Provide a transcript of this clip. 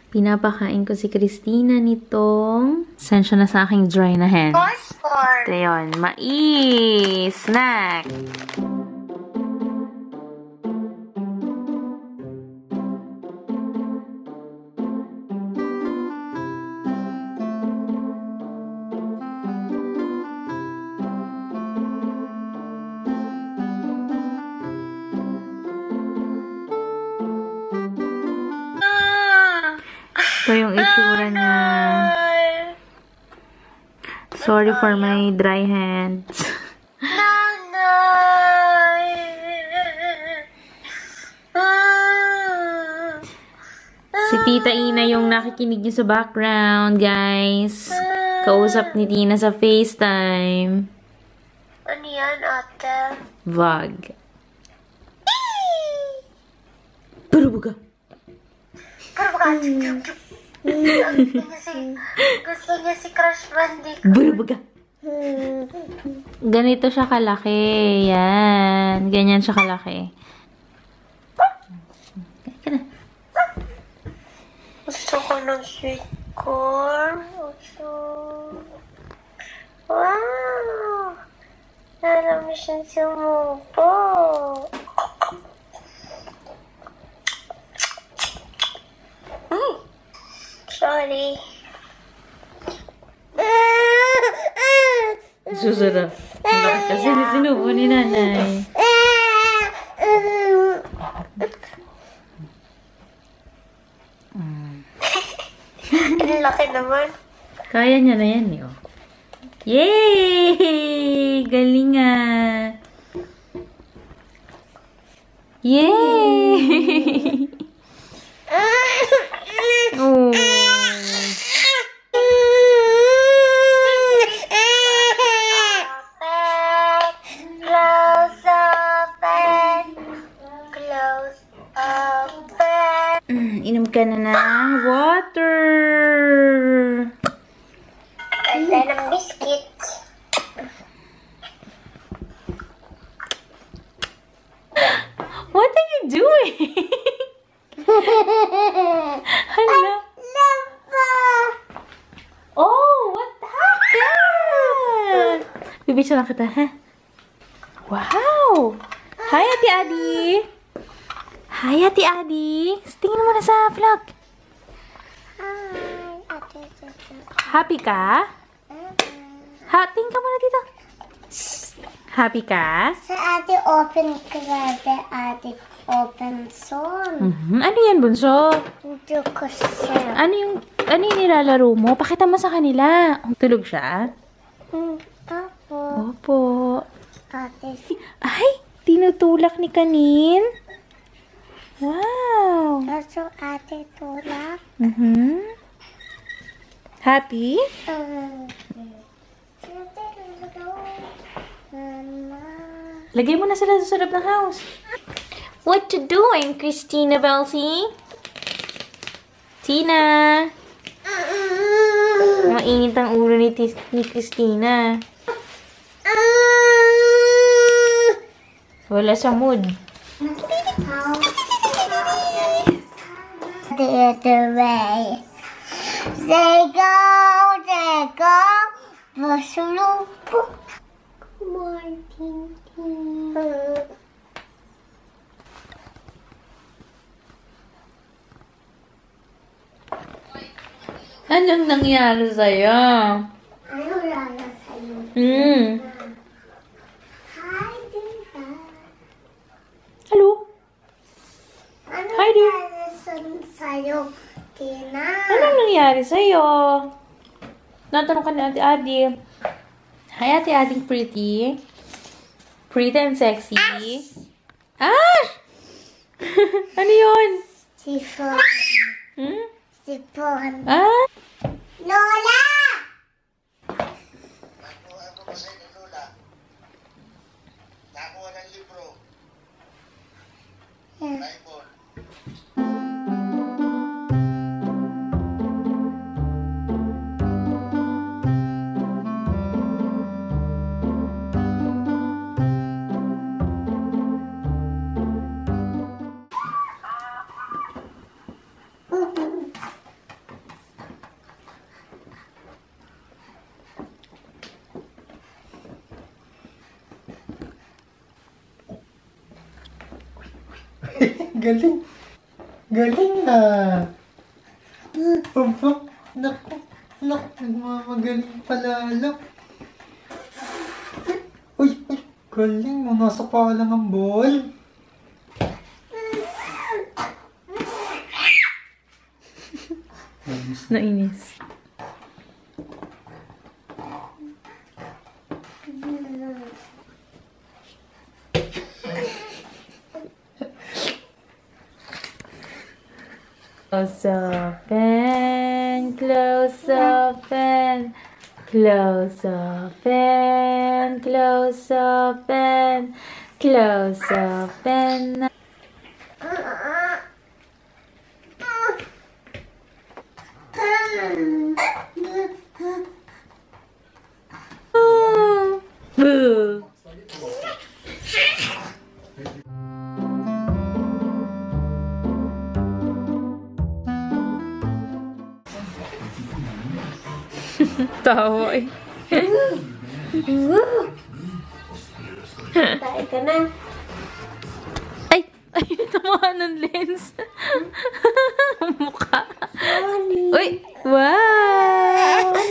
Pinapakain ko si Christina nitong sensya na sa aking dry na hands. Ito yun. Mais! Snack! Ito yung itsura niya. Sorry for my dry hands. Si Tita Ina yung nakikinig niyo sa background, guys. Kausap ni Tina sa FaceTime. Ano yan, ate? Vlog. Burubuga. Gusto niya si Crush Bandicoot. Burubuga. Ganito siya kalaki. Yan. Ganyan siya kalaki. Gusto ko ng sweet corn. Wow! Alam mo siyang sumupo. Sorry. Susunod. Bakit kasi sinubo ni nanay? Ang laki naman. Kaya niya na yan eh. Oh. Yay! Galing ah! Yay! Oh. Inom ka na ng water. Ganda ng biscuit. What are you doing? Hala. Oh, what happened? Bibitsa lang kita, ha? Wow! Hi, Ate Adi! Hi, Ate Adi! Tingin mo na sa vlog. Happy ka? Tingin ka muna dito. Happy ka? Sa ate open grabe, ate open son. Ano yan, bunso? Hindi ko siya. Ano yung nilalaro mo? Pakita mo sa kanila. Tulog siya? Apo. Opo. Ate. Ay, tinutulak ni Kanin. Wow. Kaso ate tulak. Happy? Lagay mo na sila sa sarap ng house. What you doing, Christina Belsi? Tina? Mainit ang ulo ni Christina. Wala sa mood. The other way. They go. Basulumpo. Good morning. Anong nangyari sa'yo? Ano lala sa'yo? Hi, Dina. Hello? Ano Hi, Dina. lala sa'yo, Dina? Anong nangyari sa'yo? Natanong ka ni Ate Adi. Hi, Ate Adi, pretty. Pretty and sexy. Ash! Ano yun? Sipon. Sipon. Ah? Lola! Ano ba sa inyo, Lola? Nakuha ng libro. Bible. Galing. Galing ah. Aba, naku. Naku, nagmamagaling palalo. Uy, uy. Galing mo. Nasa pa lang ang ball. Nainis. Close up and close up and close up and close up and close up and boo. Tawa eh. Tayo ka na. Ay! Ay, tamaan ng lens. Mukha. Uy! Wow!